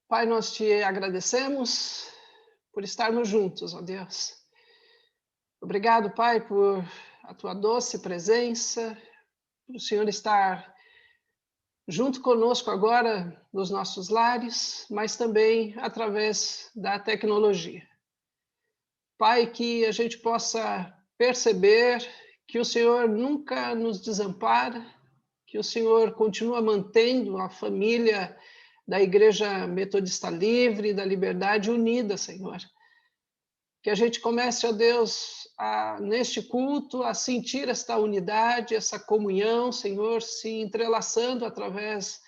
Pai, nós te agradecemos por estarmos juntos, ó Deus. Obrigado, Pai, por a tua doce presença, por o Senhor estar junto conosco agora nos nossos lares, mas também através da tecnologia. Pai, que a gente possa perceber que o Senhor nunca nos desampara, que o Senhor continua mantendo a família da Igreja Metodista Livre, da Liberdade unida, Senhor. Que a gente comece, ó Deus, neste culto, a sentir esta unidade, essa comunhão, Senhor, se entrelaçando através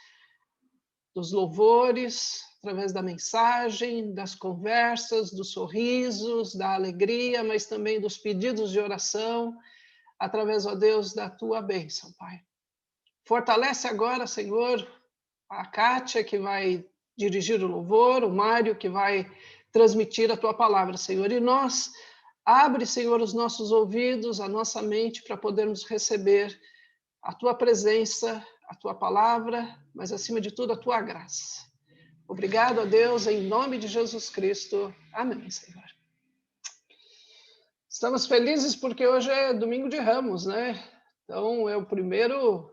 dos louvores, através da mensagem, das conversas, dos sorrisos, da alegria, mas também dos pedidos de oração, através, ó Deus, da tua bênção, Pai. Fortalece agora, Senhor, a Kátia, que vai dirigir o louvor, o Mário, que vai transmitir a tua palavra, Senhor. E nós, abre, Senhor, os nossos ouvidos, a nossa mente, para podermos receber a tua presença, a tua palavra, mas, acima de tudo, a tua graça. Obrigado a Deus, em nome de Jesus Cristo. Amém, Senhor. Estamos felizes porque hoje é domingo de Ramos, né? Então, é o primeiro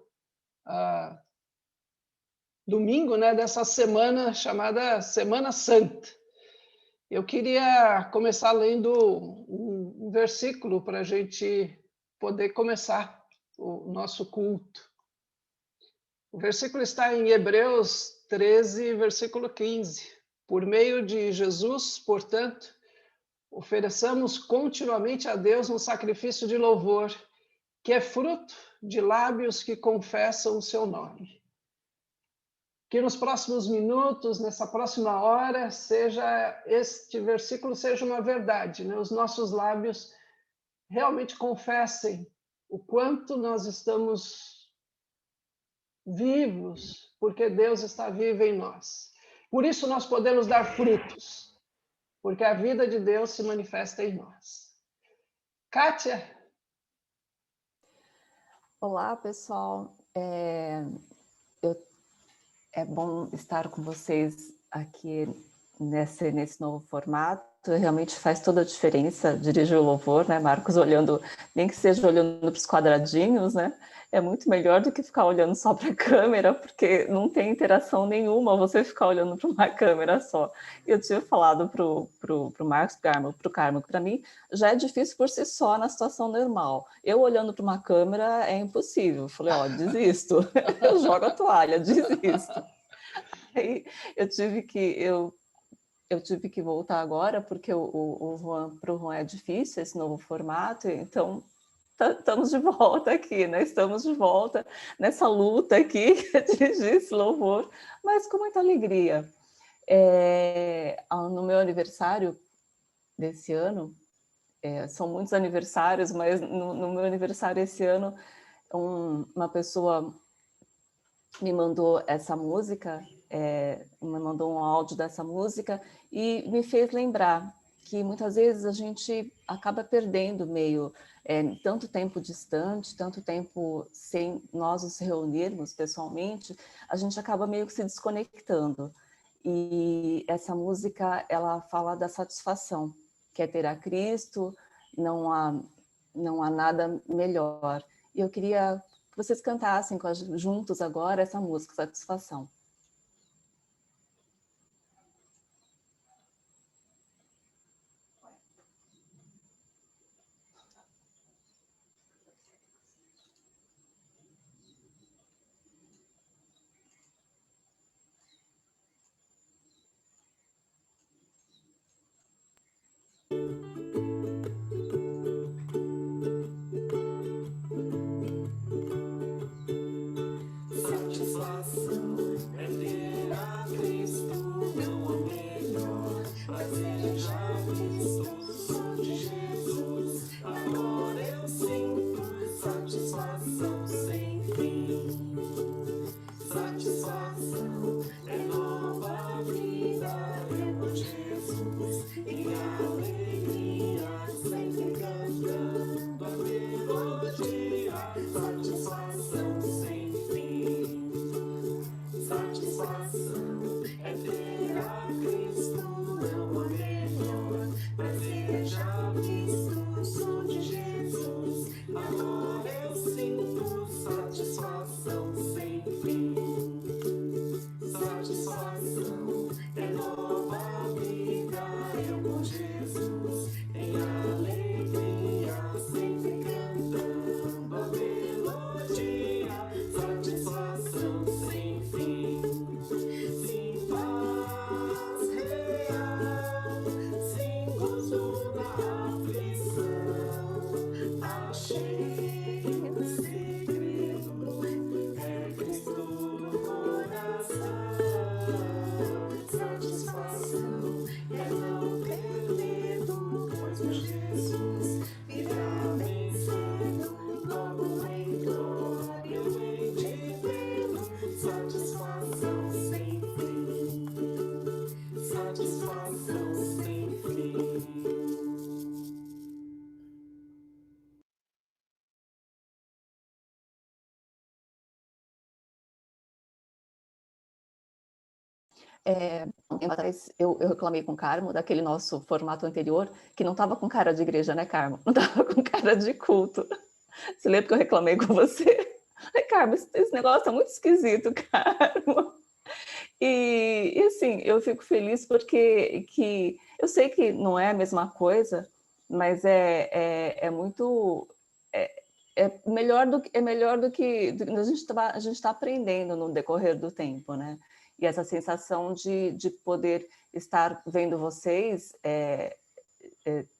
domingo, né, dessa semana chamada Semana Santa. Eu queria começar lendo um versículo para a gente poder começar o nosso culto. O versículo está em Hebreus 13, versículo 15. Por meio de Jesus, portanto, ofereçamos continuamente a Deus um sacrifício de louvor, que é fruto de lábios que confessam o seu nome. Que nos próximos minutos, nessa próxima hora, este versículo seja uma verdade, né? Os nossos lábios realmente confessem o quanto nós estamos vivos, porque Deus está vivo em nós. Por isso nós podemos dar frutos, porque a vida de Deus se manifesta em nós. Kátia? Olá, pessoal. É bom estar com vocês aqui nesse novo formato. Realmente faz toda a diferença dirigir o louvor, né, Marcos? Olhando, nem que seja olhando para os quadradinhos, né? É muito melhor do que ficar olhando só para a câmera, porque não tem interação nenhuma você ficar olhando para uma câmera só. Eu tinha falado para o Marcos, para o Carmo, que para mim já é difícil por si só na situação normal. Eu olhando para uma câmera é impossível. Eu falei, ó, desisto. Eu jogo a toalha, desisto. Aí eu tive que voltar agora, porque para o Juan é difícil esse novo formato, então estamos de volta aqui, né? Estamos de volta nessa luta aqui, que é dirigir esse louvor, mas com muita alegria. No meu aniversário desse ano, são muitos aniversários, mas no meu aniversário esse ano, uma pessoa me mandou essa música, me mandou um áudio dessa música e me fez lembrar que muitas vezes a gente acaba perdendo meio tanto tempo distante, tanto tempo sem nós nos reunirmos pessoalmente, a gente acaba meio que se desconectando. E essa música, ela fala da satisfação, que é ter a Cristo, não há nada melhor. E eu queria que vocês cantassem juntos agora essa música, Satisfação. satisfação sem fim, satisfação sem fim. Um tempo atrás, eu reclamei com o Carmo daquele nosso formato anterior, que não estava com cara de igreja, né, Carmo? Não estava com cara de culto. Você lembra que eu reclamei com você? Ai, Carmo, esse negócio está muito esquisito, Carmo. E assim, eu fico feliz porque eu sei que não é a mesma coisa, mas é muito... É melhor do que a gente está aprendendo no decorrer do tempo, né? E essa sensação de poder estar vendo vocês,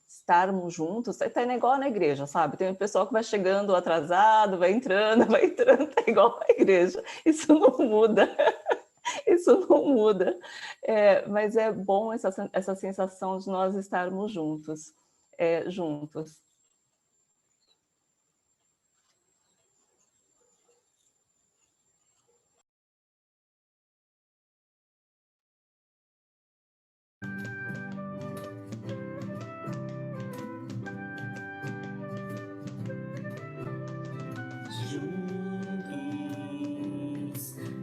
estarmos juntos, tá igual na igreja, sabe? Tem um pessoal que vai chegando atrasado, vai entrando, tá igual na igreja. Isso não muda, isso não muda. Mas é bom essa sensação de nós estarmos juntos, juntos. Juntos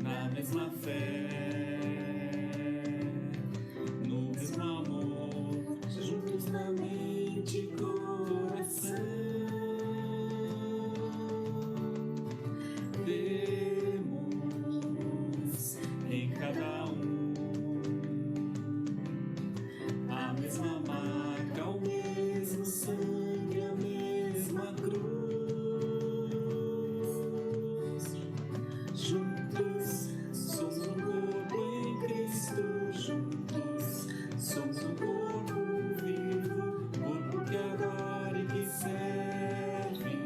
na mesma fé, no mesmo amor, juntos na mente e coração. Temos em cada um a mesma marca, o mesmo sangue, a mesma cruz. Juntos somos um corpo em Cristo, juntos somos um corpo vivo, corpo que adora e que serve,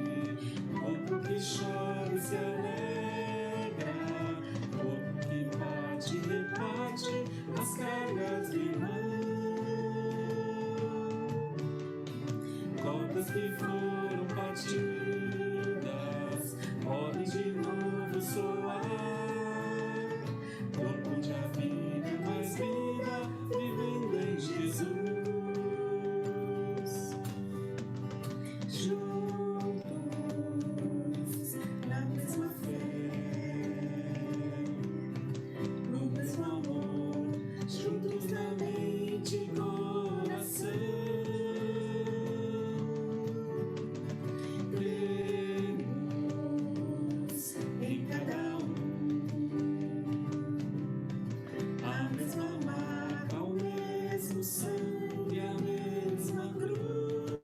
corpo que chora e se alegra, corpo que bate e reparte as cargas de irmão. Cordas que foram partidas podem de novo soar. Corpo onde a vida é mais vida, vivendo em Jesus. Juntos na mesma fé, no mesmo amor, juntos na mente e coração. Temos em cada um a mesma marca, o mesmo sangue, a mesma cruz.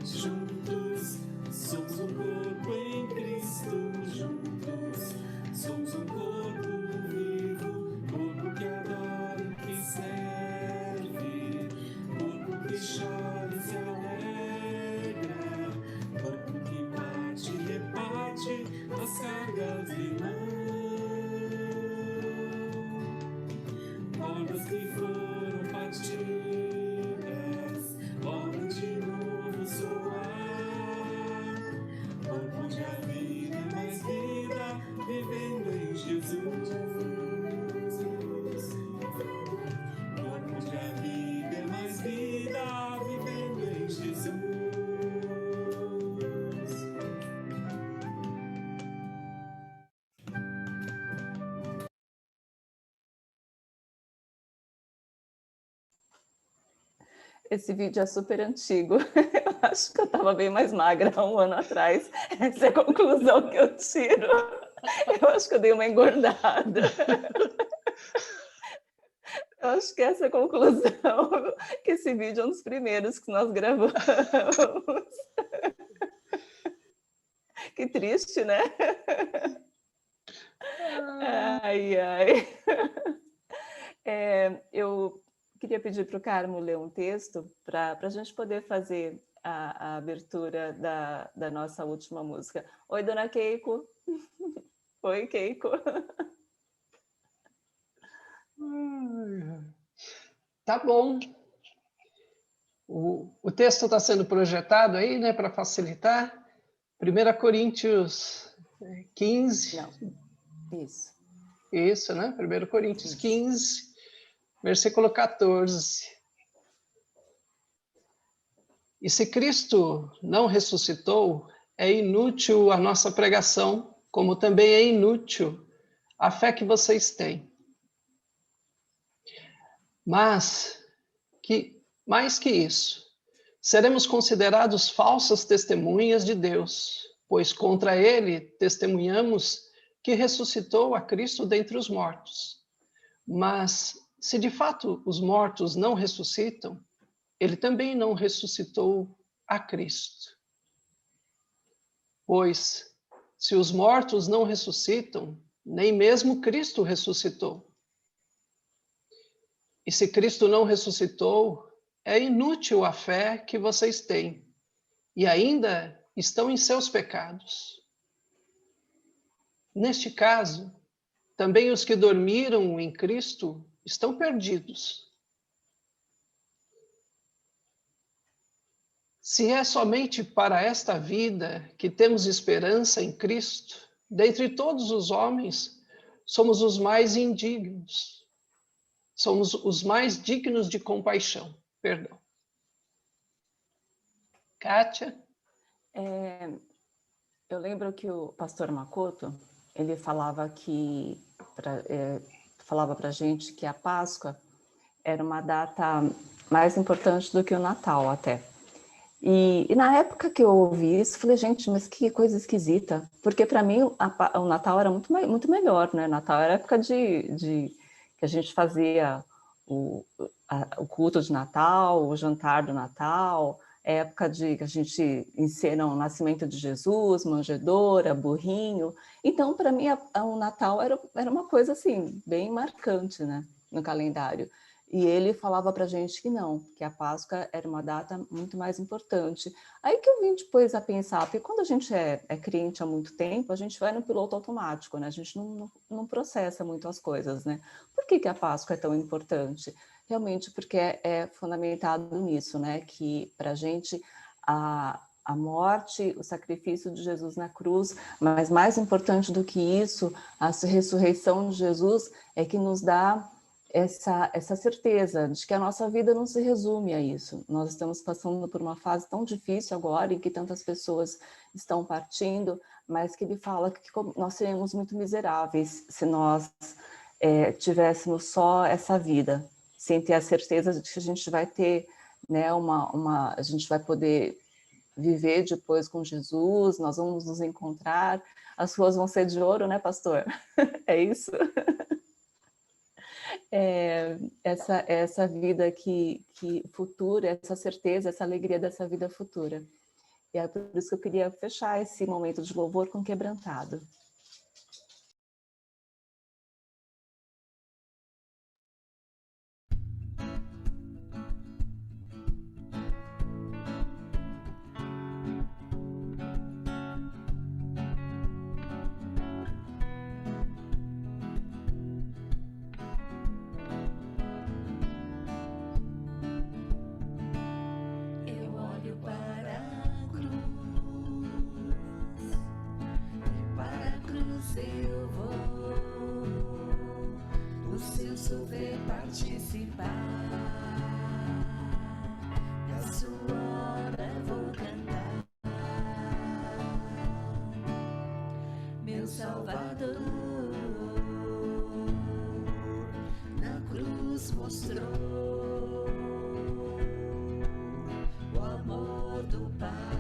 Juntos somos um corpo em Cristo, juntos somos um corpo vivo, corpo que adora e que serve, corpo que chora e se alegra, corpo que bate e reparte as cargas de irmão. Cordas que foram partidas podem de novo soar. Corpo onde a vida é mais vida, vivendo em Jesus. Corpo onde a vida é mais vida, vivendo em Jesus. Esse vídeo é super antigo. Eu acho que eu estava bem mais magra há um ano atrás. Essa é a conclusão que eu tiro. Eu acho que eu dei uma engordada. Eu acho que essa é a conclusão, que esse vídeo é um dos primeiros que nós gravamos. Que triste, né? Ai, ai. Eu queria pedir para o Carmo ler um texto para a gente poder fazer a abertura da nossa última música. Oi, dona Keiko. Oi, Keiko. Tá bom. O texto está sendo projetado aí, né, para facilitar. 1 Coríntios 15. Não, isso. Isso, né? 1 Coríntios 15, versículo 14. E se Cristo não ressuscitou, é inútil a nossa pregação, como também é inútil a fé que vocês têm. Mas, mais que isso, seremos considerados falsas testemunhas de Deus, pois contra ele testemunhamos que ressuscitou a Cristo dentre os mortos. Mas, se de fato os mortos não ressuscitam, ele também não ressuscitou a Cristo. Pois, se os mortos não ressuscitam, nem mesmo Cristo ressuscitou. E se Cristo não ressuscitou, é inútil a fé que vocês têm, e ainda estão em seus pecados. Neste caso, também os que dormiram em Cristo estão perdidos. Se é somente para esta vida que temos esperança em Cristo, dentre todos os homens, somos os mais indignos. Somos os mais dignos de compaixão. Perdão. Kátia? Eu lembro que o pastor Makoto, ele falava falava para a gente que a Páscoa era uma data mais importante do que o Natal até. E na época que eu ouvi isso, falei, gente, mas que coisa esquisita. Porque para mim o Natal era muito melhor, né? Natal era a época que a gente fazia o culto de Natal, o jantar do Natal, época que a gente encena o nascimento de Jesus, manjedoura, burrinho. Então, para mim, o Natal era uma coisa assim, bem marcante, né, no calendário. E ele falava para a gente que não, que a Páscoa era uma data muito mais importante. Aí que eu vim depois a pensar, porque quando a gente é crente há muito tempo, a gente vai no piloto automático, né? A gente não processa muito as coisas, né? Por que a Páscoa é tão importante? Realmente porque é fundamentado nisso, né? Que para a gente a morte, o sacrifício de Jesus na cruz, mas mais importante do que isso, a ressurreição de Jesus é que nos dá essa certeza de que a nossa vida não se resume a isso. Nós estamos passando por uma fase tão difícil agora, em que tantas pessoas estão partindo, mas que ele fala que nós seríamos muito miseráveis se nós tivéssemos só essa vida, sem ter a certeza de que a gente vai ter, né, a gente vai poder viver depois com Jesus, nós vamos nos encontrar, as ruas vão ser de ouro, né, pastor? É isso? Essa vida que futura, essa certeza, essa alegria dessa vida futura. E é por isso que eu queria fechar esse momento de louvor com Quebrantado. Eu vou, o seu sofrer participar, da sua obra vou cantar, meu Salvador, na cruz mostrou o amor do Pai.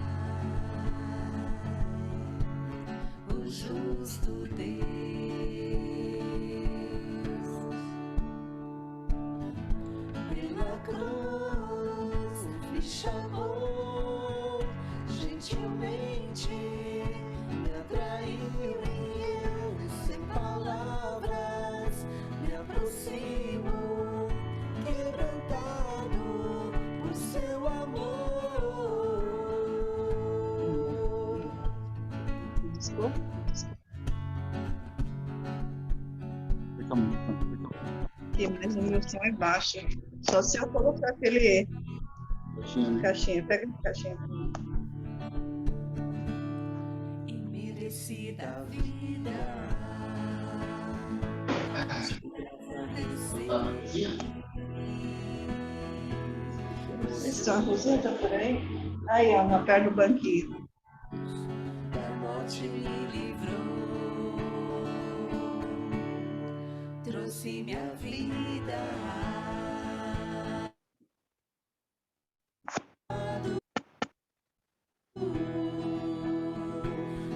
Justo Deus, pela cruz me chamou gentilmente, me atraiu e eu, sem palavras, me aproximo, quebrantado por seu amor. Desculpa. Mas o meu som é baixo. Só se eu colocar aquele caixinha. Pega a caixinha. E me esse da vida. Está a Roseta por aí? Aí, ó, na perna do banquinho. Da morte me livrou, trouxe minha vida.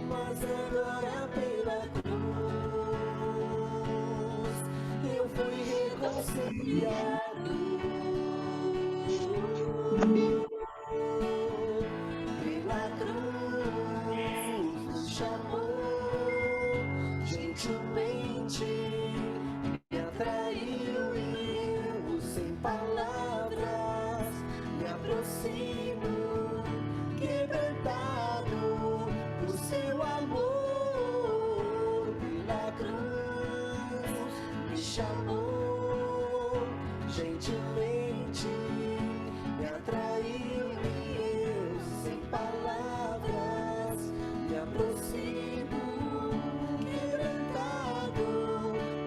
Mas agora pela cruz eu fui reconciliado. Pela cruz nos chamou, gentilmente me atraiu e eu, sem palavras, me aproximo, quebrantado por seu amor. Pela cruz me chamou, gentilmente me atraiu e eu, sem palavras, me aproximo, quebrantado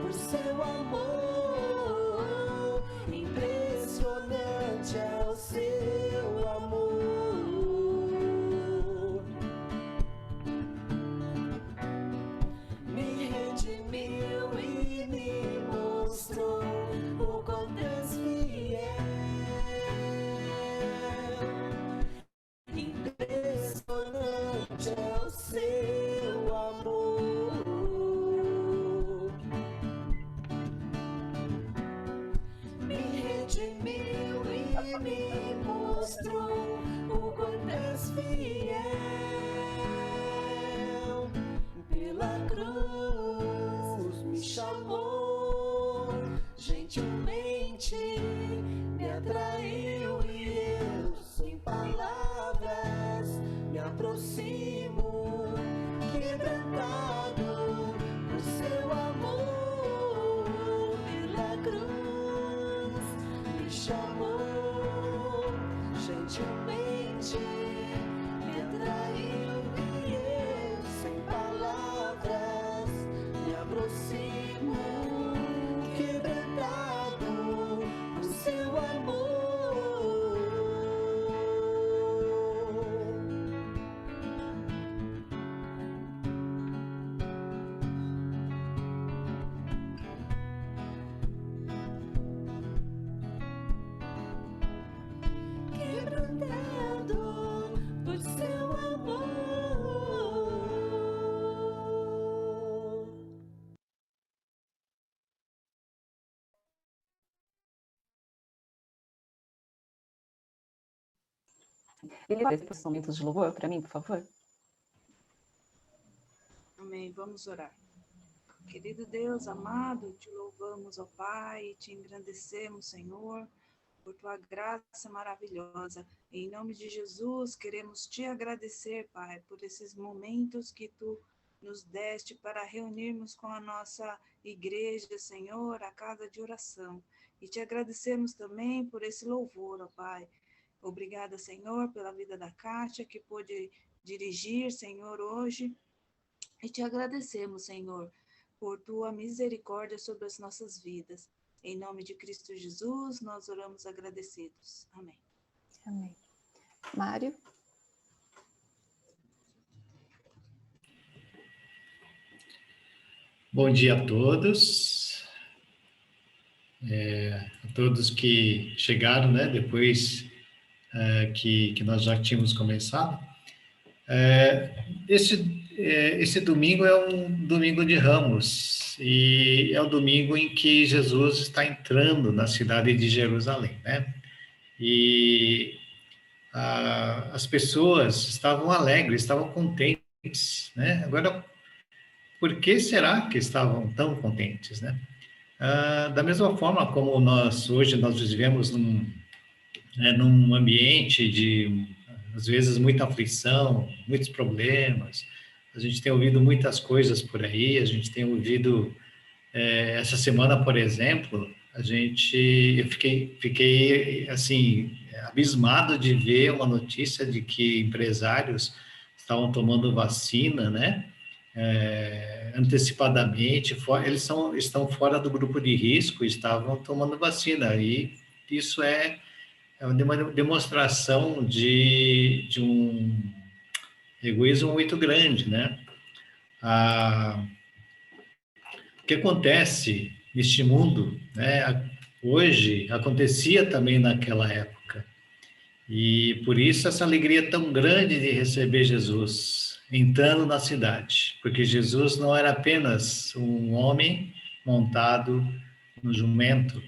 por seu amor. Impressionante é o seu amor. Me redimiu e me mostrou o quanto és fiel. Impressionante é o seu amor. Me redimiu e me mostrou o quanto és fiel. Pela cruz me chamou, gentilmente me atraiu e eu, sem palavras, me aproximo, quebrantado por seu amor. Pela cruz me chamou, gentilmente me atraiu e eu, sem palavras, me aproximo, quebrantado por seu amor. Quebrantado por seu amor. Ele vai para os momentos de louvor para mim, por favor? Amém. Vamos orar. Querido Deus amado, te louvamos, ó Pai, e te engrandecemos, Senhor, por tua graça maravilhosa. Em nome de Jesus, queremos te agradecer, Pai, por esses momentos que tu nos deste para reunirmos com a nossa igreja, Senhor, a casa de oração. E te agradecemos também por esse louvor, ó Pai. Obrigada, Senhor, pela vida da Kátia, que pôde dirigir, Senhor, hoje. E te agradecemos, Senhor, por tua misericórdia sobre as nossas vidas. Em nome de Cristo Jesus, nós oramos agradecidos. Amém. Amém. Mário? Bom dia a todos. A todos que chegaram, né, depois que nós já tínhamos começado. Esse domingo é um domingo de Ramos, e é o domingo em que Jesus está entrando na cidade de Jerusalém, né? E as pessoas estavam alegres, estavam contentes, né? Agora, por que será que estavam tão contentes, né? Da mesma forma como hoje nós vivemos num ambiente de, às vezes, muita aflição, muitos problemas. A gente tem ouvido muitas coisas por aí, a gente tem ouvido, essa semana, por exemplo, eu fiquei assim, abismado de ver uma notícia de que empresários estavam tomando vacina, né? antecipadamente, eles estão fora do grupo de risco, estavam tomando vacina, e isso é uma demonstração de um egoísmo muito grande, né? O que acontece neste mundo, né, hoje, acontecia também naquela época. E por isso essa alegria tão grande de receber Jesus entrando na cidade, porque Jesus não era apenas um homem montado no jumento,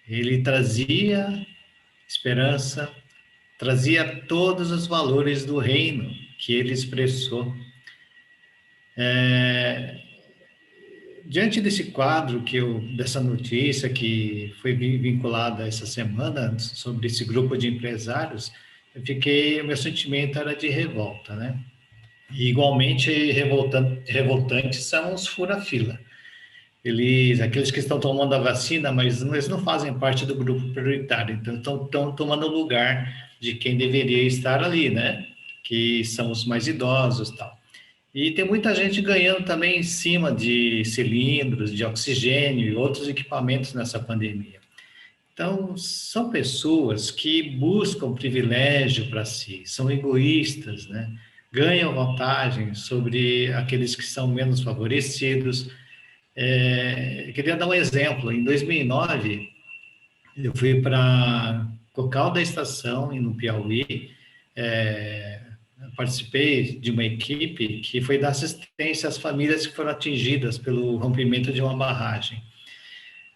ele trazia esperança, trazia todos os valores do reino que ele expressou. Diante desse quadro dessa notícia que foi vinculada essa semana sobre esse grupo de empresários, meu sentimento era de revolta, né? E igualmente revoltantes são os fura-fila. Aqueles que estão tomando a vacina, mas eles não fazem parte do grupo prioritário, então estão tomando o lugar de quem deveria estar ali, né? Que são os mais idosos e tal. E tem muita gente ganhando também em cima de cilindros, de oxigênio e outros equipamentos nessa pandemia. Então, são pessoas que buscam privilégio para si, são egoístas, né? Ganham vantagem sobre aqueles que são menos favorecidos. Eu queria dar um exemplo. Em 2009, eu fui para Cocal da Estação, no Piauí, participei de uma equipe que foi dar assistência às famílias que foram atingidas pelo rompimento de uma barragem.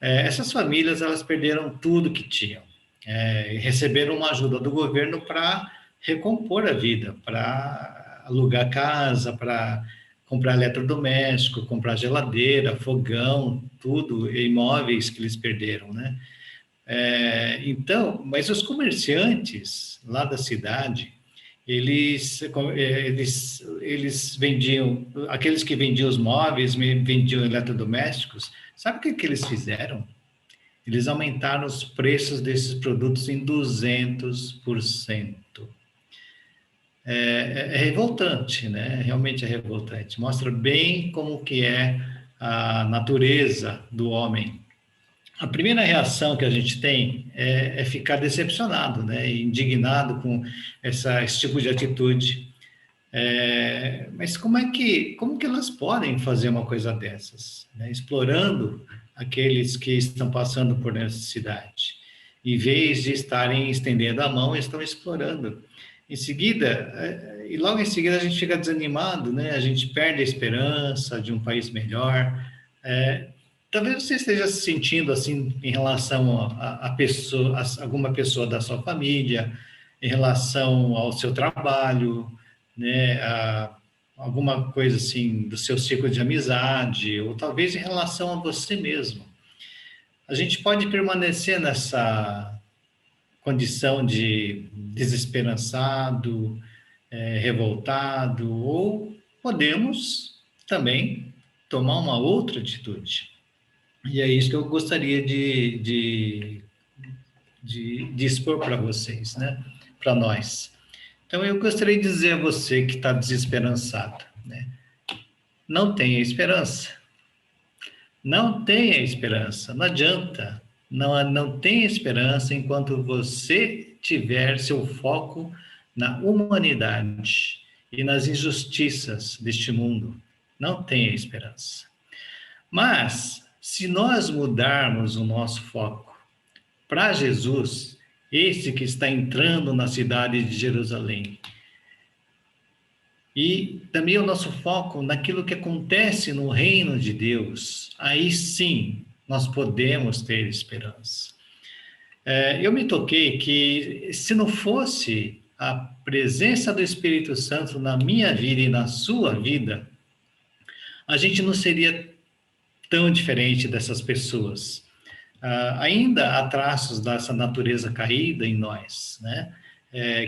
Essas famílias, elas perderam tudo que tinham, e receberam uma ajuda do governo para recompor a vida, para alugar casa, para comprar eletrodoméstico, comprar geladeira, fogão, tudo, imóveis que eles perderam, né? Então, mas os comerciantes lá da cidade, eles vendiam, aqueles que vendiam os móveis, vendiam eletrodomésticos, sabe o que eles fizeram? Eles aumentaram os preços desses produtos em 200%. É revoltante, né? Realmente é revoltante. Mostra bem como que é a natureza do homem. A primeira reação que a gente tem é ficar decepcionado, né? Indignado com esse tipo de atitude. Mas como que elas podem fazer uma coisa dessas? Né? Explorando aqueles que estão passando por necessidade. Em vez de estarem estendendo a mão, estão explorando. Em seguida, e logo em seguida a gente fica desanimado, né? A gente perde a esperança de um país melhor. Talvez você esteja se sentindo assim em relação a alguma pessoa da sua família, em relação ao seu trabalho, né? Alguma coisa assim do seu ciclo de amizade, ou talvez em relação a você mesmo. A gente pode permanecer nessa condição de desesperançado, revoltado, ou podemos também tomar uma outra atitude. E é isso que eu gostaria de expor para vocês, né? Para nós. Então, eu gostaria de dizer a você que está desesperançado, né? Não tenha esperança. Não tenha esperança. Não adianta. Não tenha esperança enquanto você tiver seu foco na humanidade e nas injustiças deste mundo. Não tenha esperança. Mas, se nós mudarmos o nosso foco para Jesus, esse que está entrando na cidade de Jerusalém, e também o nosso foco naquilo que acontece no reino de Deus, aí sim nós podemos ter esperança. Eu me toquei que se não fosse a presença do Espírito Santo na minha vida e na sua vida, a gente não seria tão diferente dessas pessoas. Ainda há traços dessa natureza caída em nós, né?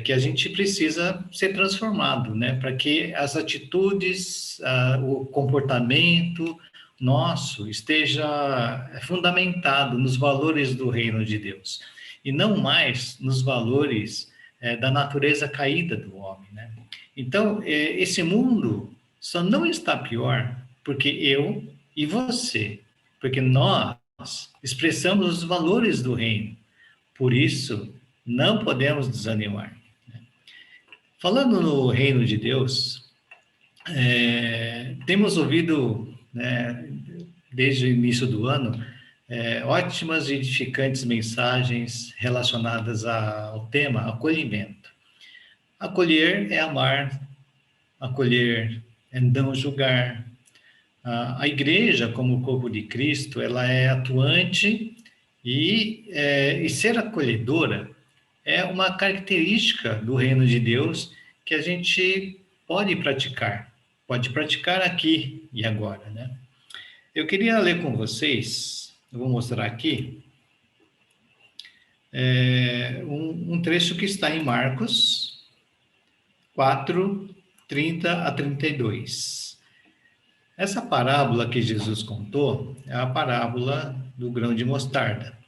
Que a gente precisa ser transformado, né? Para que as atitudes, o comportamento nosso esteja fundamentado nos valores do reino de Deus, e não mais nos valores da natureza caída do homem, né? Então, esse mundo só não está pior porque eu e você, porque nós expressamos os valores do reino. Por isso, não podemos desanimar. Falando no reino de Deus, temos ouvido, né, desde o início do ano, ótimas e edificantes mensagens relacionadas ao tema acolhimento. Acolher é amar, acolher é não julgar. A igreja, como corpo de Cristo, ela é atuante e ser acolhedora é uma característica do reino de Deus que a gente pode praticar aqui e agora, né? Eu queria ler com vocês, eu vou mostrar aqui, um trecho que está em Marcos 4, 30 a 32. Essa parábola que Jesus contou é a parábola do grão de mostarda.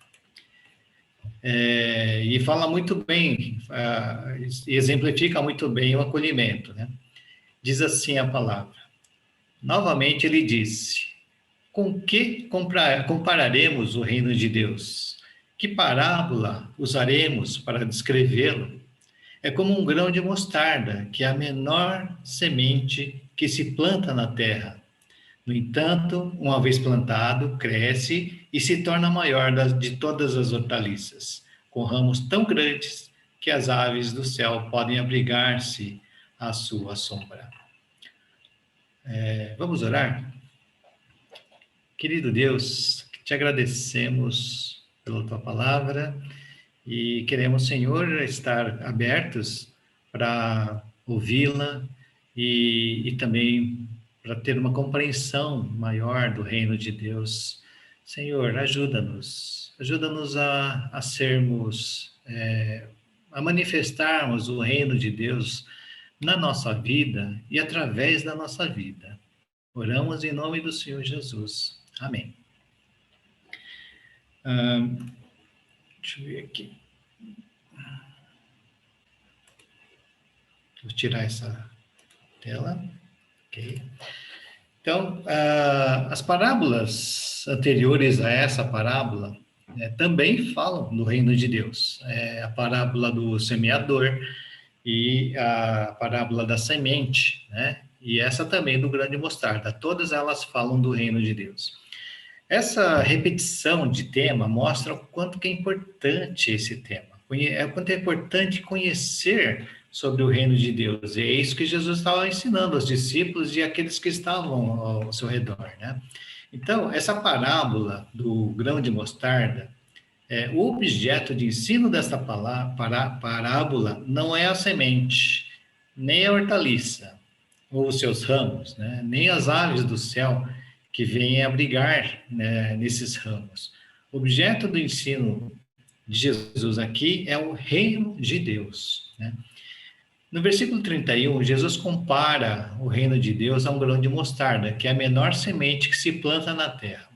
E fala muito bem, e exemplifica muito bem o acolhimento, né? Diz assim a palavra. Novamente ele disse: com que compararemos o reino de Deus? Que parábola usaremos para descrevê-lo? É como um grão de mostarda, que é a menor semente que se planta na terra. No entanto, uma vez plantado, cresce e se torna maior de todas as hortaliças, com ramos tão grandes que as aves do céu podem abrigar-se à sua sombra. Vamos orar? Querido Deus, te agradecemos pela tua palavra e queremos, Senhor, estar abertos para ouvi-la e também para ter uma compreensão maior do reino de Deus. Senhor, ajuda-nos a sermos, a manifestarmos o reino de Deus na nossa vida e através da nossa vida. Oramos em nome do Senhor Jesus. Amém. Deixa eu ver aqui. Vou tirar essa tela. Ok. Então, as parábolas anteriores a essa parábola também falam do reino de Deus. A parábola do semeador e a parábola da semente, né? E essa também do grão de mostarda. Todas elas falam do reino de Deus. Essa repetição de tema mostra o quanto que é importante esse tema. O quanto é importante conhecer sobre o reino de Deus. E é isso que Jesus estava ensinando aos discípulos e àqueles que estavam ao seu redor, né? Então, essa parábola do grão de mostarda, o objeto de ensino dessa parábola não é a semente, nem a hortaliça, ou os seus ramos, né? Nem as aves do céu que vêm abrigar, né, nesses ramos. O objeto do ensino de Jesus aqui é o reino de Deus, né? No versículo 31, Jesus compara o reino de Deus a um grão de mostarda, que é a menor semente que se planta na terra.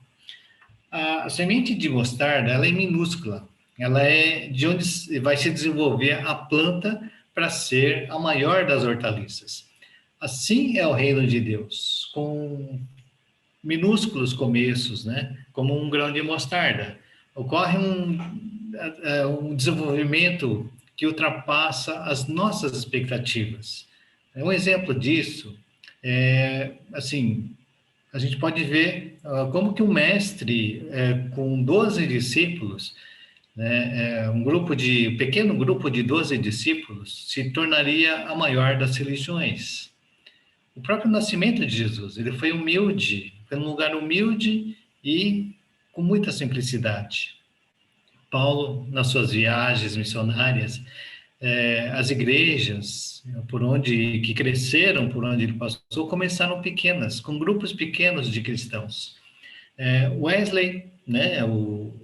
A semente de mostarda, ela é minúscula. Ela é de onde vai se desenvolver a planta para ser a maior das hortaliças. Assim é o reino de Deus, com minúsculos começos, né? Como um grão de mostarda. Ocorre um desenvolvimento que ultrapassa as nossas expectativas. Um exemplo disso assim, a gente pode ver como que um mestre com 12 discípulos, né, pequeno grupo de 12 discípulos, se tornaria a maior das religiões. O próprio nascimento de Jesus, ele foi humilde, foi num lugar humilde e com muita simplicidade. Paulo, nas suas viagens missionárias, as igrejas que cresceram por onde ele passou, começaram pequenas, com grupos pequenos de cristãos. Wesley, né, o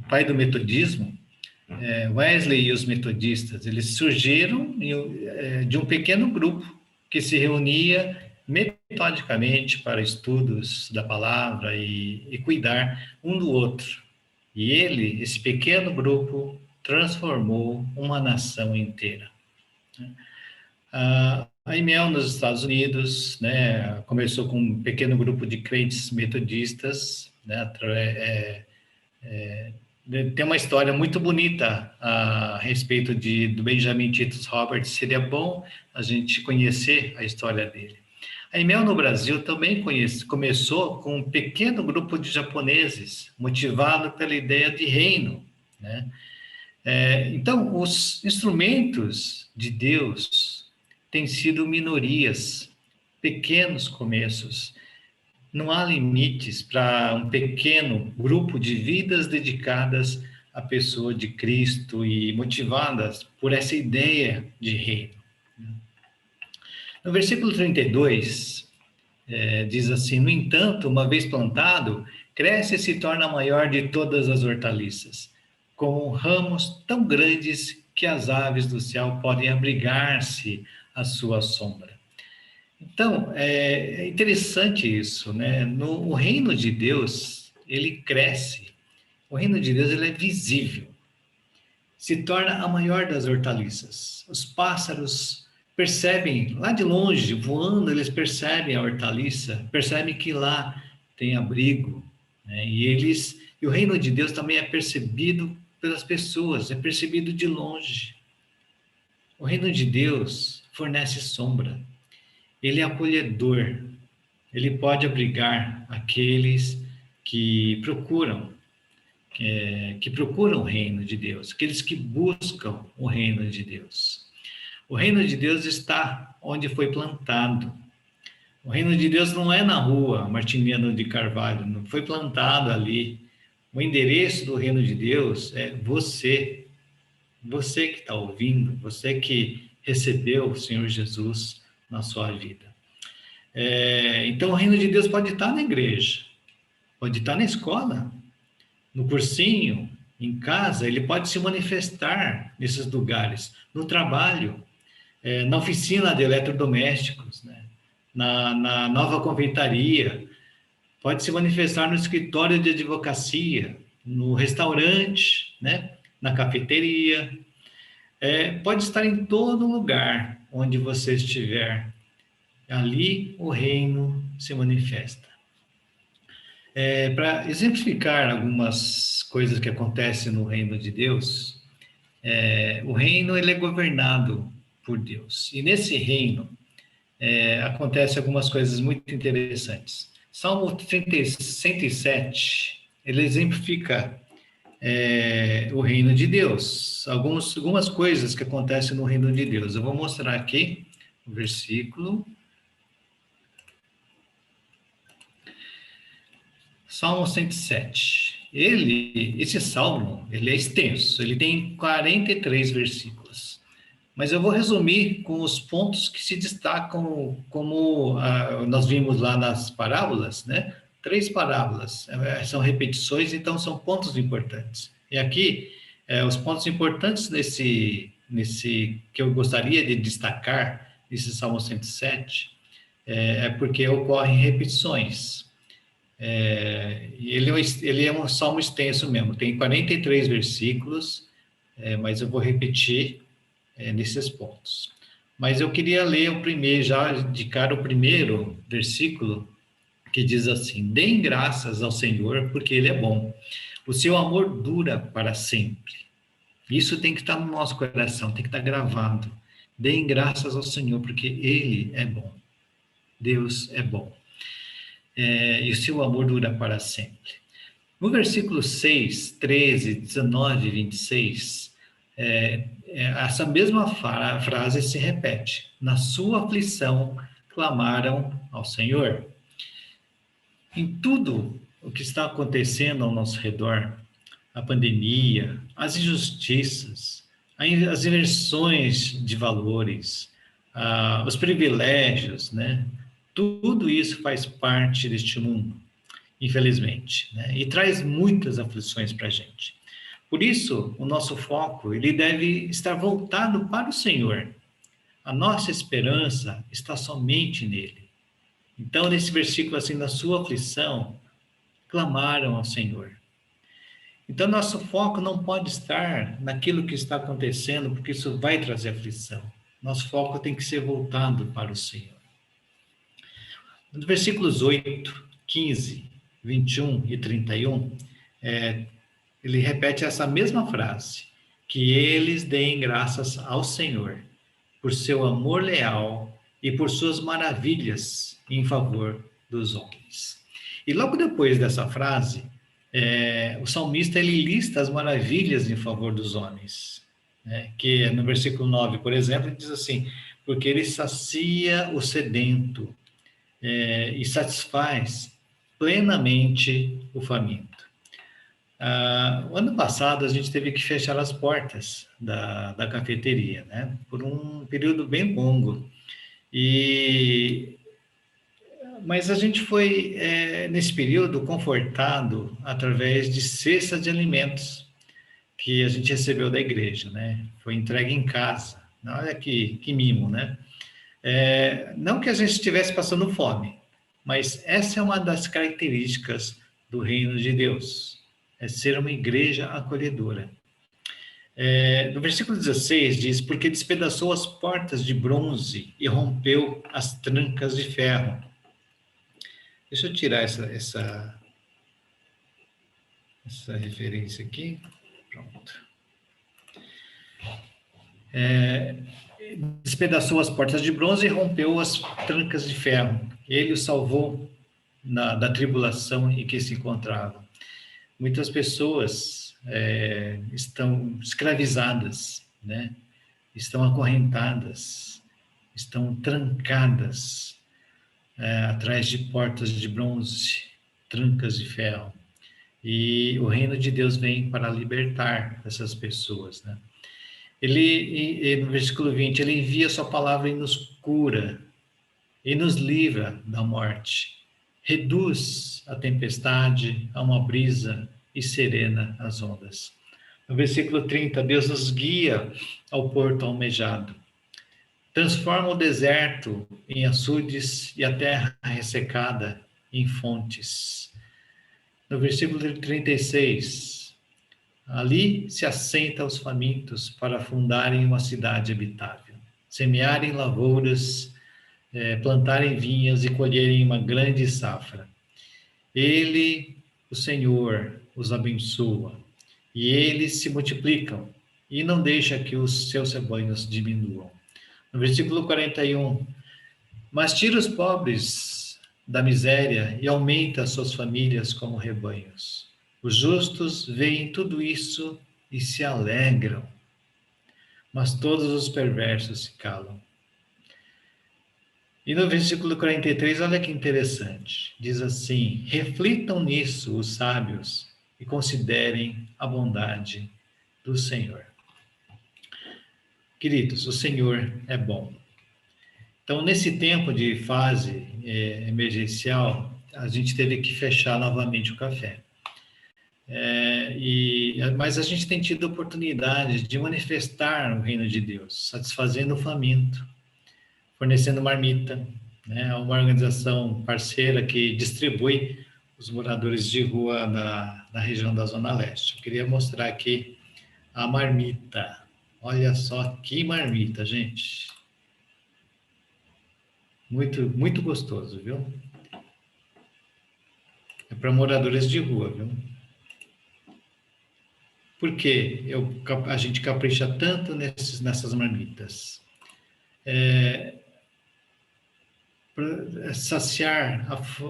pai do metodismo, Wesley e os metodistas, eles surgiram de um pequeno grupo que se reunia metodicamente para estudos da palavra e cuidar um do outro. E esse pequeno grupo, transformou uma nação inteira. A IMEL nos Estados Unidos, né, começou com um pequeno grupo de crentes metodistas, né, tem uma história muito bonita a respeito do Benjamin Titus Roberts. Seria bom a gente conhecer a história dele. A IMEL no Brasil também começou com um pequeno grupo de japoneses, motivado pela ideia de reino, né? Então, os instrumentos de Deus têm sido minorias, pequenos começos. Não há limites para um pequeno grupo de vidas dedicadas à pessoa de Cristo e motivadas por essa ideia de reino. No versículo 32, diz assim: no entanto, uma vez plantado, cresce e se torna a maior de todas as hortaliças, com ramos tão grandes que as aves do céu podem abrigar-se à sua sombra. Então, é interessante isso, né? O reino de Deus, ele cresce. O reino de Deus, ele é visível. Se torna a maior das hortaliças. Os pássaros percebem, lá de longe, voando, eles percebem a hortaliça, percebem que lá tem abrigo, né? E o reino de Deus também é percebido pelas pessoas, é percebido de longe. O reino de Deus fornece sombra. Ele é acolhedor, ele pode abrigar aqueles que procuram o reino de Deus, aqueles que buscam o reino de Deus. O reino de Deus está onde foi plantado. O reino de Deus não é na rua Martiniano de Carvalho, não foi plantado ali. O endereço do reino de Deus é você que está ouvindo, você que recebeu o Senhor Jesus na sua vida. Então, o reino de Deus pode estar na igreja, pode estar na escola, no cursinho, em casa, ele pode se manifestar nesses lugares, no trabalho, na oficina de eletrodomésticos, né? na nova confeitaria, pode se manifestar no escritório de advocacia, no restaurante, né? Na cafeteria, pode estar em todo lugar onde você estiver. Ali o reino se manifesta. Para exemplificar algumas coisas que acontecem no reino de Deus, o reino ele é governado por Deus. E nesse reino acontecem algumas coisas muito interessantes. Salmo 107, ele exemplifica o reino de Deus. Algumas coisas que acontecem no reino de Deus. Eu vou mostrar aqui o versículo. Salmo 107. Esse salmo, ele é extenso, ele tem 43 versículos. Mas eu vou resumir com os pontos que se destacam, como nós vimos lá nas parábolas, né? 3 parábolas, são repetições, então são pontos importantes. E aqui, os pontos importantes nesse que eu gostaria de destacar, nesse Salmo 107, porque ocorrem repetições. Ele é um salmo extenso mesmo, tem 43 versículos, mas eu vou repetir nesses pontos. Mas eu queria ler já indicar o primeiro versículo, que diz assim: deem graças ao Senhor, porque Ele é bom. O seu amor dura para sempre. Isso tem que estar no nosso coração, tem que estar gravado. Deem graças ao Senhor, porque Ele é bom. Deus é bom. E o seu amor dura para sempre. No versículo 6, 13, 19 e 26, essa mesma frase se repete. Na sua aflição, clamaram ao Senhor. Em tudo o que está acontecendo ao nosso redor, a pandemia, as injustiças, as inversões de valores, os privilégios, né? Tudo isso faz parte deste mundo, infelizmente, né? E traz muitas aflições para a gente. Por isso, o nosso foco ele deve estar voltado para o Senhor. A nossa esperança está somente nele. Então, nesse versículo, assim, na sua aflição, clamaram ao Senhor. Então, nosso foco não pode estar naquilo que está acontecendo, porque isso vai trazer aflição. Nosso foco tem que ser voltado para o Senhor. Nos versículos 8, 15, 21 e 31, ele repete essa mesma frase, que eles deem graças ao Senhor por seu amor leal e por suas maravilhas em favor dos homens. E logo depois dessa frase, o salmista ele lista as maravilhas em favor dos homens, né? Que no versículo 9, por exemplo, ele diz assim, porque ele sacia o sedento e satisfaz plenamente o faminto. O ano passado a gente teve que fechar as portas da cafeteria, né? Por um período bem longo. Mas a gente foi, nesse período, confortado através de cestas de alimentos que a gente recebeu da igreja, né? Foi entregue em casa. Olha que mimo, né? Não que a gente estivesse passando fome, mas essa é uma das características do reino de Deus, é ser uma igreja acolhedora. No versículo 16 diz, porque despedaçou as portas de bronze e rompeu as trancas de ferro. Deixa eu tirar essa referência aqui. Pronto. Despedaçou as portas de bronze e rompeu as trancas de ferro. Ele o salvou da tribulação em que se encontrava. Muitas pessoas estão escravizadas, né? Estão acorrentadas, estão trancadas atrás de portas de bronze, trancas de ferro. E o reino de Deus vem para libertar essas pessoas, né? No versículo 20, ele envia sua palavra e nos cura, e nos livra da morte. Reduz a tempestade a uma brisa e serena as ondas. No versículo 30, Deus nos guia ao porto almejado. Transforma o deserto em açudes e a terra ressecada em fontes. No versículo 36, ali se assenta os famintos para fundarem uma cidade habitável, semearem lavouras, plantarem vinhas e colherem uma grande safra. Ele, o Senhor, os abençoa, e eles se multiplicam, e não deixa que os seus rebanhos diminuam. No versículo 41, mas tira os pobres da miséria e aumenta as suas famílias como rebanhos. Os justos veem tudo isso e se alegram, mas todos os perversos se calam. E no versículo 43, olha que interessante, diz assim, reflitam nisso os sábios e considerem a bondade do Senhor. Queridos, o Senhor é bom. Então, nesse tempo de fase emergencial, a gente teve que fechar novamente o café. Mas a gente tem tido a oportunidade de manifestar o reino de Deus, satisfazendo o faminto, fornecendo marmita, né? Uma organização parceira que distribui os moradores de rua na região da Zona Leste. Eu queria mostrar aqui a marmita. Olha só que marmita, gente. Muito, muito gostoso, viu? É para moradores de rua, viu? Por que a gente capricha tanto nessas marmitas? Para saciar,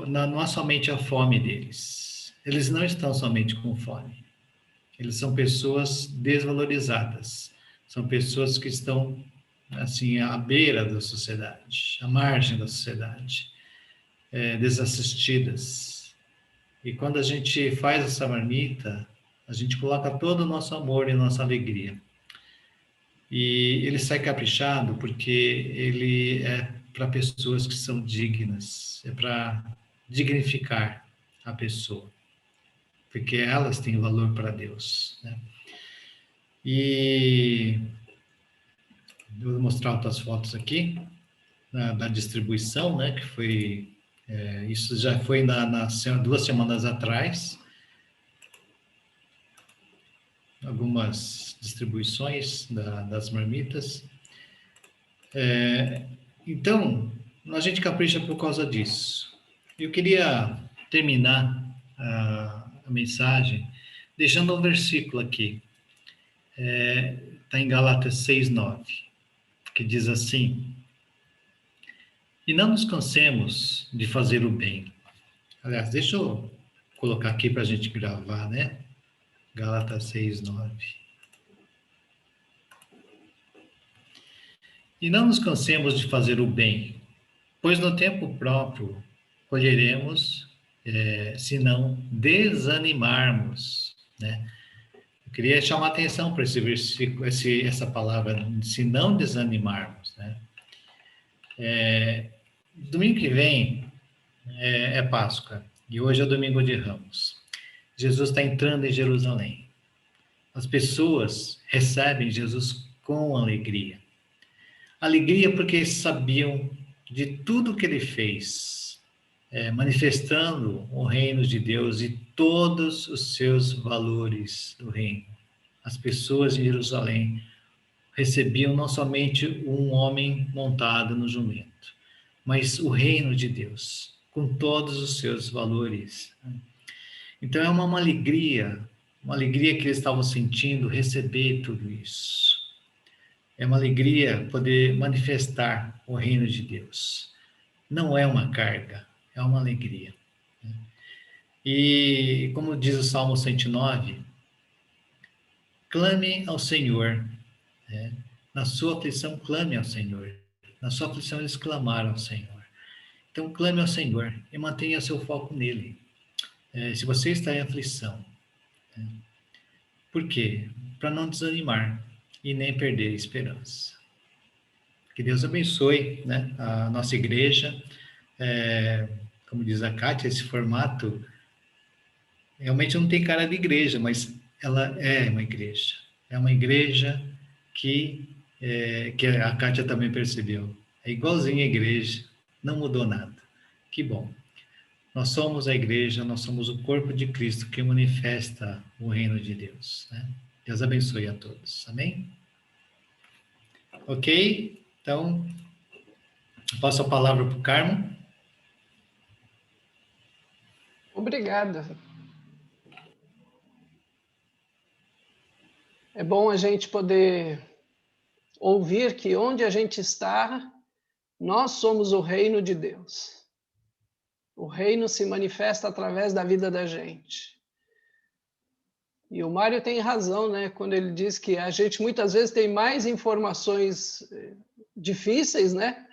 não é somente a fome deles. Eles não estão somente com fome. Eles são pessoas desvalorizadas. São pessoas que estão, assim, à beira da sociedade, à margem da sociedade, desassistidas. E quando a gente faz essa marmita, a gente coloca todo o nosso amor e nossa alegria. E ele sai caprichado porque ele é para pessoas que são dignas, é para dignificar a pessoa, porque elas têm valor para Deus, né? E eu vou mostrar outras fotos aqui da distribuição, né? Que foi isso já foi 2 semanas atrás. Algumas distribuições das marmitas. Então, a gente capricha por causa disso. Eu queria terminar a mensagem deixando um versículo aqui. Está em Gálatas 6:9, que diz assim: E não nos cansemos de fazer o bem. Aliás, deixa eu colocar aqui para a gente gravar, né? Gálatas 6:9. E não nos cansemos de fazer o bem, pois no tempo próprio colheremos, se não desanimarmos, né? Eu queria chamar a atenção para esse versículo, essa palavra, se não desanimarmos, né? Domingo que vem é Páscoa e hoje é domingo de Ramos. Jesus está entrando em Jerusalém. As pessoas recebem Jesus com alegria. Alegria porque sabiam de tudo que ele fez, manifestando o reino de Deus e todos os seus valores do reino. As pessoas em Jerusalém recebiam não somente um homem montado no jumento, mas o reino de Deus, com todos os seus valores. Então é uma alegria que eles estavam sentindo receber tudo isso. É uma alegria poder manifestar o reino de Deus. Não é uma carga, é uma alegria. E como diz o Salmo 109, clame ao Senhor, né? Na sua aflição, clame ao Senhor. Na sua aflição, eles clamaram ao Senhor. Então, clame ao Senhor e mantenha seu foco nele. Se você está em aflição, por quê? Para não desanimar e nem perder a esperança. Que Deus abençoe, né, a nossa igreja. Como diz a Kátia, esse formato realmente não tem cara de igreja, mas ela é uma igreja. É uma igreja que a Kátia também percebeu. É igualzinha a igreja, não mudou nada. Que bom. Nós somos a igreja, nós somos o corpo de Cristo que manifesta o reino de Deus, né? Deus abençoe a todos. Amém? Ok? Então, passo a palavra para o Carmo. Obrigada. É bom a gente poder ouvir que onde a gente está, nós somos o reino de Deus. O reino se manifesta através da vida da gente. E o Mário tem razão, né, quando ele diz que a gente muitas vezes tem mais informações difíceis, né,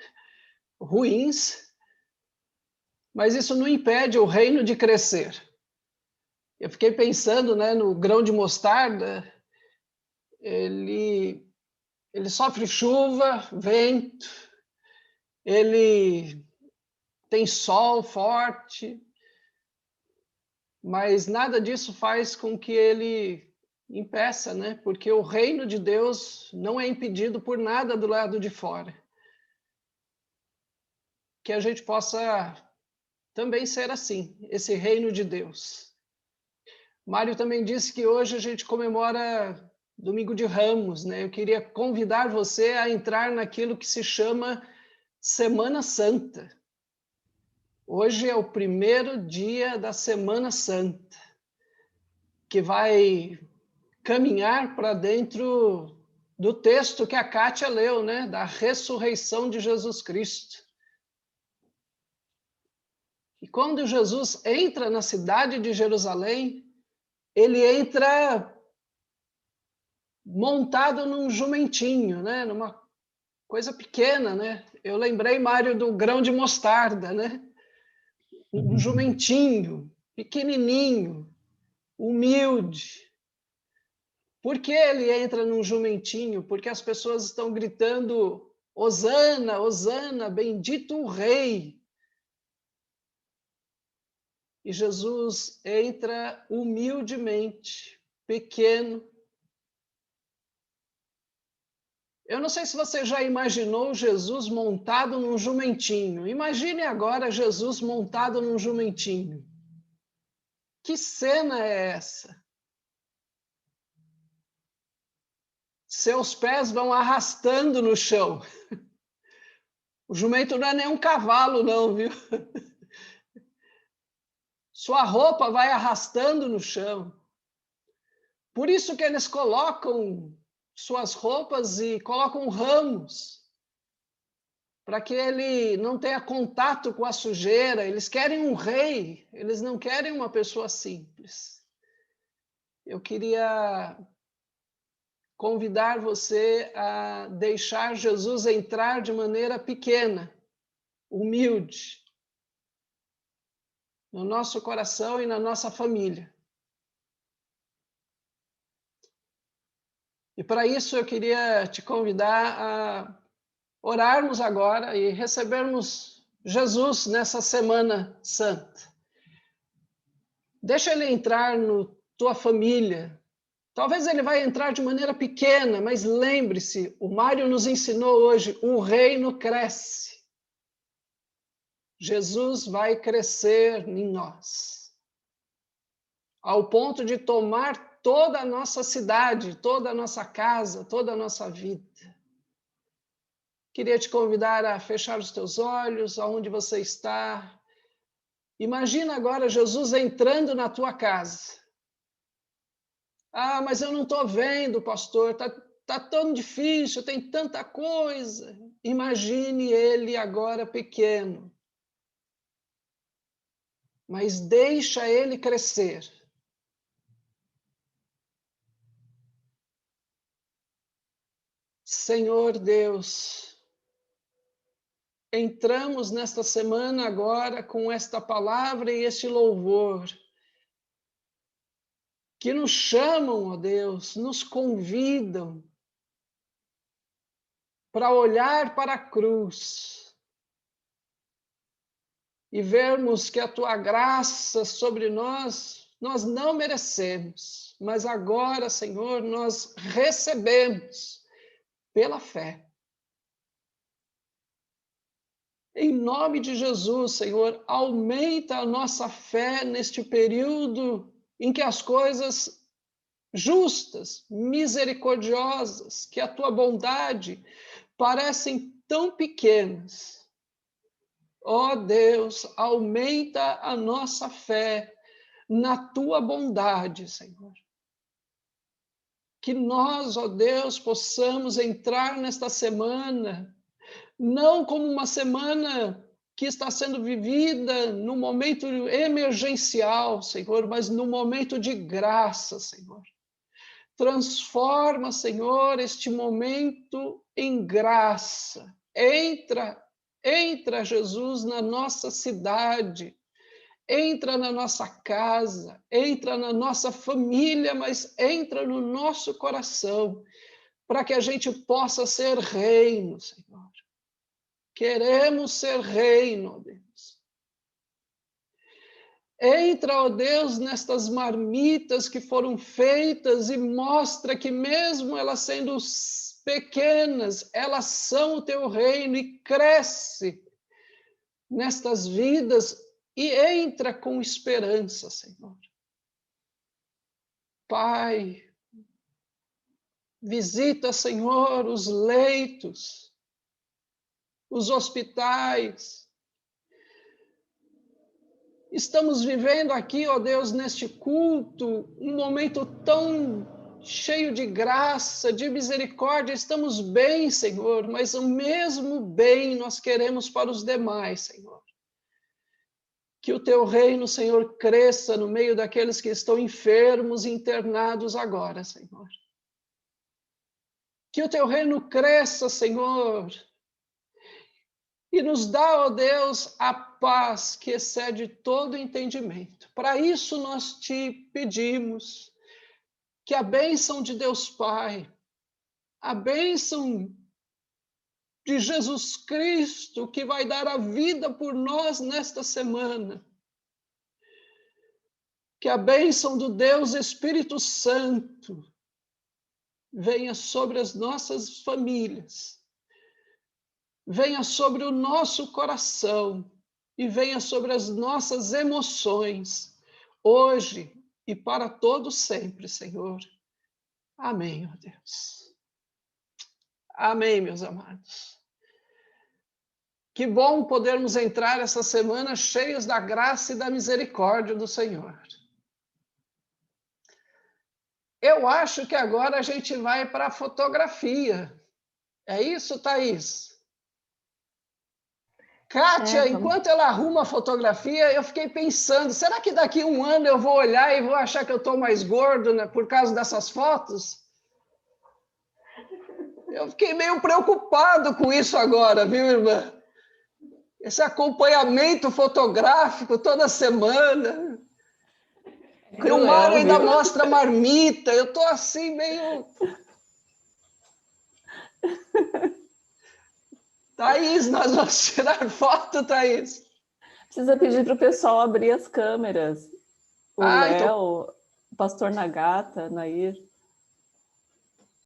ruins, mas isso não impede o reino de crescer. Eu fiquei pensando, né, no grão de mostarda, ele sofre chuva, vento, ele tem sol forte, mas nada disso faz com que ele impeça, né? Porque o reino de Deus não é impedido por nada do lado de fora. Que a gente possa também ser assim, esse reino de Deus. Mário também disse que hoje a gente comemora Domingo de Ramos, né? Eu queria convidar você a entrar naquilo que se chama Semana Santa. Hoje é o primeiro dia da Semana Santa, que vai caminhar para dentro do texto que a Kátia leu, né? Da ressurreição de Jesus Cristo. E quando Jesus entra na cidade de Jerusalém, ele entra montado num jumentinho, né? Numa coisa pequena, né? Eu lembrei, Mário, do grão de mostarda, né? Um jumentinho, pequenininho, humilde. Por que ele entra num jumentinho? Porque as pessoas estão gritando: Hosana, Hosana, bendito o Rei. E Jesus entra humildemente, pequeno. Eu não sei se você já imaginou Jesus montado num jumentinho. Imagine agora Jesus montado num jumentinho. Que cena é essa? Seus pés vão arrastando no chão. O jumento não é nem um cavalo, não, viu? Sua roupa vai arrastando no chão. Por isso que eles colocam suas roupas e colocam ramos, para que ele não tenha contato com a sujeira. Eles querem um rei, eles não querem uma pessoa simples. Eu queria convidar você a deixar Jesus entrar de maneira pequena, humilde, no nosso coração e na nossa família. E para isso eu queria te convidar a orarmos agora e recebermos Jesus nessa Semana Santa. Deixa ele entrar na tua família. Talvez ele vai entrar de maneira pequena, mas lembre-se, o Mário nos ensinou hoje, o reino cresce. Jesus vai crescer em nós, ao ponto de tomar toda a nossa cidade, toda a nossa casa, toda a nossa vida. Queria te convidar a fechar os teus olhos, aonde você está. Imagina agora Jesus entrando na tua casa. Ah, mas eu não estou vendo, pastor, tá tão difícil, tem tanta coisa. Imagine ele agora pequeno. Mas deixa ele crescer. Senhor Deus, entramos nesta semana agora com esta palavra e este louvor, que nos chamam, ó Deus, nos convidam para olhar para a cruz e vermos que a tua graça sobre nós não merecemos, mas agora, Senhor, nós recebemos pela fé. Em nome de Jesus, Senhor, aumenta a nossa fé neste período em que as coisas justas, misericordiosas, que a tua bondade parecem tão pequenas. Ó Deus, aumenta a nossa fé na tua bondade, Senhor. Que nós, ó Deus, possamos entrar nesta semana, não como uma semana que está sendo vivida no momento emergencial, Senhor, mas no momento de graça, Senhor. Transforma, Senhor, este momento em graça. Entra, Jesus, na nossa cidade, entra na nossa casa, entra na nossa família, mas entra no nosso coração, para que a gente possa ser reino, Senhor. Queremos ser reino, ó Deus. Entra, ó Deus, nestas marmitas que foram feitas e mostra que mesmo elas sendo pequenas, elas são o teu reino e cresce nestas vidas e entra com esperança, Senhor. Pai, visita, Senhor, os leitos, os hospitais. Estamos vivendo aqui, ó Deus, neste culto, um momento tão cheio de graça, de misericórdia. Estamos bem, Senhor, mas o mesmo bem nós queremos para os demais, Senhor. Que o teu reino, Senhor, cresça no meio daqueles que estão enfermos e internados agora, Senhor. Que o teu reino cresça, Senhor, e nos dá, ó Deus, a paz que excede todo entendimento. Para isso nós te pedimos que a bênção de Deus Pai, a bênção de Jesus Cristo, que vai dar a vida por nós nesta semana, que a bênção do Deus Espírito Santo venha sobre as nossas famílias, venha sobre o nosso coração e venha sobre as nossas emoções, hoje e para todo sempre, Senhor. Amém, ó Deus. Amém, meus amados. Que bom podermos entrar essa semana cheios da graça e da misericórdia do Senhor. Eu acho que agora a gente vai para a fotografia. É isso, Thaís? Kátia, enquanto ela arruma a fotografia, eu fiquei pensando, será que daqui a um ano eu vou olhar e vou achar que eu estou mais gordo, né, por causa dessas fotos? Eu fiquei meio preocupado com isso agora, viu, irmã? Esse acompanhamento fotográfico toda semana. E o Mário ainda mostra marmita. Eu estou assim meio... Thaís, nós vamos tirar foto, Thaís. Precisa pedir para o pessoal abrir as câmeras. O Léo, então... o pastor Nagata, Nair.